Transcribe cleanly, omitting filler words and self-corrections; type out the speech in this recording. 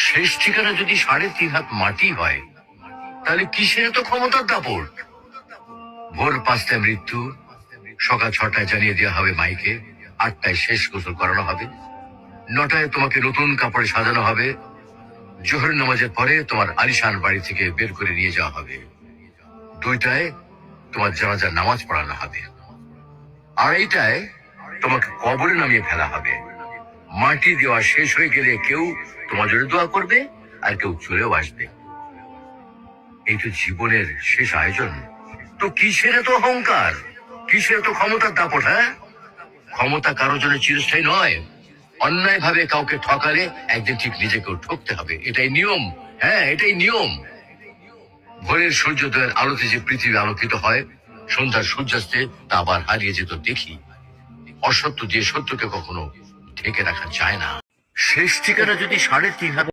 শেষ ঠিকানা যদি 3.5 হাত মাটি হয়, তাহলে কিসের এত ক্ষমতার দাপট? ভোর 5টায় মৃত্যু, সকাল 6টায় জানিয়ে দেওয়া হবে মাইকে, 8টায় শেষ গোসল করানো হবে, 9টায় তোমাকে নতুন কাপড়ে সাজানো হবে, জোহর নামাজের পরে তোমার আলিশান বাড়ি থেকে বের করে নিয়ে যাওয়া হবে, 2টায় তোমার জানাজার নামাজ পড়ানো হবে, 2:30টায় তোমাকে কবরে নামিয়ে ফেলা হবে। মাটি দেওয়া শেষ হয়ে গেলে কেউ তোমার জন্য দোয়া করবে, আর কেউ চলেও আসবে। এই তো জীবনের শেষ আয়োজন। তো কিসের এত অহংকার, কিসের এত ক্ষমতার দাপট? হ্যাঁ, ক্ষমতা কারোর জন্য চিরস্থায়ী নয়। অন্যায় ভাবে কাউকে ঠকালে একদিন ঠিক নিজেকেও ঠকতে হবে, এটাই নিয়ম। হ্যাঁ, এটাই নিয়ম। ভোরের সূর্যোদয়ের আলোতে যে পৃথিবী আলোকিত হয়, সন্ধ্যার সূর্যাস্তে তা আবার হারিয়ে যেত দেখি। অসত্য দিয়ে সত্যকে কখনো ঢেকে রাখা যায় না। শেষ ঠিকানা যদি 3.5 হাত